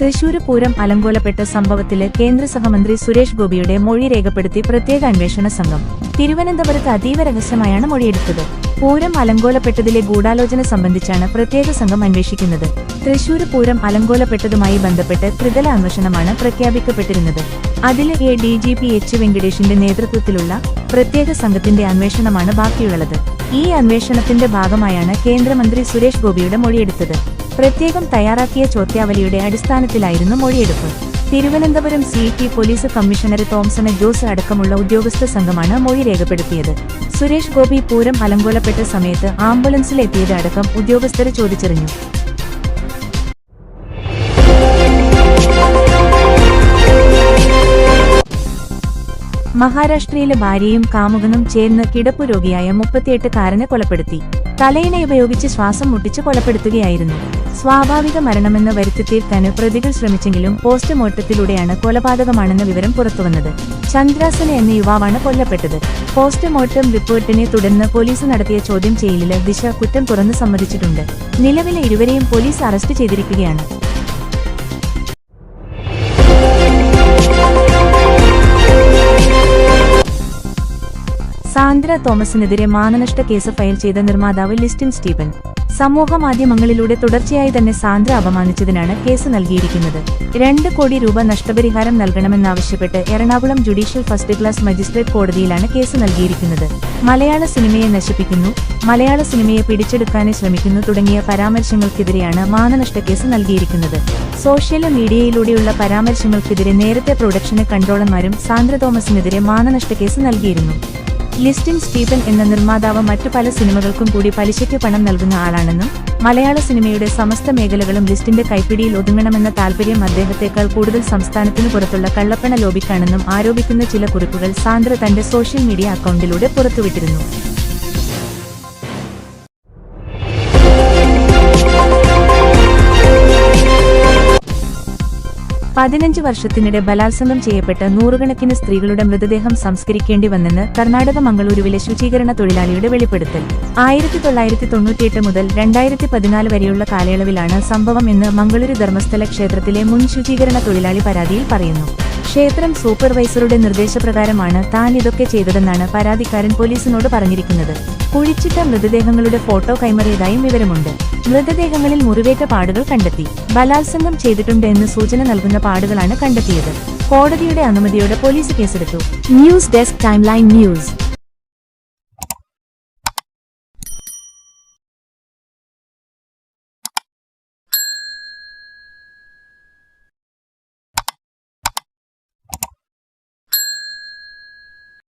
തൃശൂര് പൂരം അലങ്കോലപ്പെട്ട സംഭവത്തില് കേന്ദ്ര സഹമന്ത്രി സുരേഷ് ഗോപിയുടെ മൊഴി രേഖപ്പെടുത്തി പ്രത്യേക അന്വേഷണ സംഘം തിരുവനന്തപുരത്ത് അതീവ രഹസ്യമായാണ് മൊഴിയെടുത്തത്. പൂരം അലങ്കോലപ്പെട്ടതിലെ ഗൂഢാലോചന സംബന്ധിച്ചാണ് പ്രത്യേക സംഘം അന്വേഷിക്കുന്നത്. തൃശൂര് പൂരം അലങ്കോലപ്പെട്ടതുമായി ബന്ധപ്പെട്ട് ത്രിതല അന്വേഷണമാണ് പ്രഖ്യാപിക്കപ്പെട്ടിരുന്നത്. അതില് DGP H വെങ്കടേഷിന്റെ നേതൃത്വത്തിലുള്ള പ്രത്യേക സംഘത്തിന്റെ അന്വേഷണമാണ് ബാക്കിയുള്ളത്. ഈ അന്വേഷണത്തിന്റെ ഭാഗമായാണ് കേന്ദ്രമന്ത്രി സുരേഷ് ഗോപിയുടെ മൊഴിയെടുത്തത്. പ്രത്യേകം തയ്യാറാക്കിയ ചോദ്യാവലിയുടെ അടിസ്ഥാനത്തിലായിരുന്നു മൊഴിയെടുപ്പ്. Thiruvananthapuram CT police commissioner Thomson Jose അടക്കമുള്ള ഉദ്യോഗസ്ഥ സംഘമാണ് മൊഴി രേഖപ്പെടുത്തിയത്. സുരേഷ് ഗോപി പൂരം അലങ്കോലപ്പെട്ട സമയത്ത് ആംബുലൻസിലെത്തിയത് അടക്കം ഉദ്യോഗസ്ഥർ ചോദിച്ചറിഞ്ഞു. മഹാരാഷ്ട്രയിലെ ഭാര്യയും കാമുകനും ചേർന്ന് കിടപ്പുരോഗിയായ 38-കാരനെ കൊലപ്പെടുത്തി. തലയിണ ഉപയോഗിച്ച് ശ്വാസം മുട്ടിച്ച് കൊലപ്പെടുത്തുകയായിരുന്നു. സ്വാഭാവിക മരണമെന്ന് വരുത്തിത്തീർക്കാൻ പ്രതികൾ ശ്രമിച്ചെങ്കിലും പോസ്റ്റ്മോർട്ടത്തിലൂടെയാണ് കൊലപാതകമാണെന്ന വിവരം പുറത്തുവന്നത്. ചന്ദ്രാസന എന്ന യുവാവാണ് കൊല്ലപ്പെട്ടത്. പോസ്റ്റ്മോർട്ടം റിപ്പോർട്ടിനെ തുടർന്ന് പോലീസ് നടത്തിയ ചോദ്യം ചെയ്യലില് ദിശ കുറ്റം തുറന്ന് സമ്മതിച്ചിട്ടുണ്ട്. നിലവിലെ ഇരുവരെയും പോലീസ് അറസ്റ്റ് ചെയ്തിരിക്കുകയാണ്. സാന്ദ്ര തോമസിനെതിരെ മാനനഷ്ട കേസ് ഫയൽ ചെയ്ത നിർമ്മാതാവ് ലിസ്റ്റിൻ സ്റ്റീഫൻ സമൂഹമാധ്യമങ്ങളിലൂടെ തുടർച്ചയായി തന്നെ സാന്ദ്ര അപമാനിച്ചതിനാണ് കേസ് നൽകിയിരിക്കുന്നത്. 2 കോടി രൂപ നഷ്ടപരിഹാരം നൽകണമെന്നാവശ്യപ്പെട്ട് Ernakulam judicial first class magistrate കോടതിയിലാണ് കേസ് നൽകിയിരിക്കുന്നത്. മലയാള സിനിമയെ നശിപ്പിക്കുന്നു, മലയാള സിനിമയെ പിടിച്ചെടുക്കാന് ശ്രമിക്കുന്നു തുടങ്ങിയ പരാമർശങ്ങൾക്കെതിരെയാണ് മാനനഷ്ട കേസ് നൽകിയിരിക്കുന്നത്. സോഷ്യൽ മീഡിയയിലൂടെയുള്ള പരാമർശങ്ങൾക്കെതിരെ നേരത്തെ പ്രൊഡക്ഷൻ കൺട്രോളർമാരും സാന്ദ്ര തോമസിനെതിരെ മാനനഷ്ട കേസ് നൽകിയിരുന്നു. ലിസ്റ്റിൻ സ്റ്റീഫൻ എന്ന നിർമ്മാതാവ് മറ്റു പല സിനിമകൾക്കും കൂടി പലിശയ്ക്ക് പണം നൽകുന്ന ആളാണെന്നും മലയാള സിനിമയുടെ സമസ്ത മേഖലകളും ലിസ്റ്റിന്റെ കൈപ്പിടിയിൽ ഒതുങ്ങണമെന്ന താൽപര്യം അദ്ദേഹത്തെക്കാൾ കൂടുതൽ സംസ്ഥാനത്തിനു പുറത്തുള്ള കള്ളപ്പണ ലോബിക്കാണെന്നും ആരോപിക്കുന്ന ചില കുറിപ്പുകൾ സാന്ദ്ര തന്റെ സോഷ്യൽ മീഡിയ അക്കൗണ്ടിലൂടെ പുറത്തുവിട്ടിരുന്നു. പതിനഞ്ച് വർഷത്തിനിടെ ബലാത്സംഗം ചെയ്യപ്പെട്ട നൂറുകണക്കിന് സ്ത്രീകളുടെ മൃതദേഹം സംസ്കരിക്കേണ്ടി വന്നെന്ന് കർണാടക മംഗളൂരുവിലെ ശുചീകരണ തൊഴിലാളിയുടെ വെളിപ്പെടുത്തൽ. 1998 മുതൽ 2014 വരെയുള്ള കാലയളവിലാണ് സംഭവം എന്ന് മംഗളൂരു ധർമ്മസ്ഥല ക്ഷേത്രത്തിലെ മുൻ ശുചീകരണ തൊഴിലാളി പരാതിയിൽ പറയുന്നു. ക്ഷേത്രം സൂപ്പർവൈസറുടെ നിർദ്ദേശപ്രകാരമാണ് താൻ ഇതൊക്കെ ചെയ്തതെന്നാണ് പരാതിക്കാരൻ പോലീസിനോട് പറഞ്ഞിരിക്കുന്നത്. കുഴിച്ചിട്ട മൃതദേഹങ്ങളുടെ ഫോട്ടോ കൈമാറിയതായും വിവരമുണ്ട്. മൃതദേഹങ്ങളിൽ മുറിവേറ്റ പാടുകൾ കണ്ടെത്തി. ബലാത്സംഗം ചെയ്തിട്ടുണ്ട് എന്ന് സൂചന നൽകുന്ന പാടുകളാണ് കണ്ടെത്തിയത്. കോടതിയുടെ അനുമതിയോടെ പോലീസ് കേസെടുത്തു. News desk timeline news.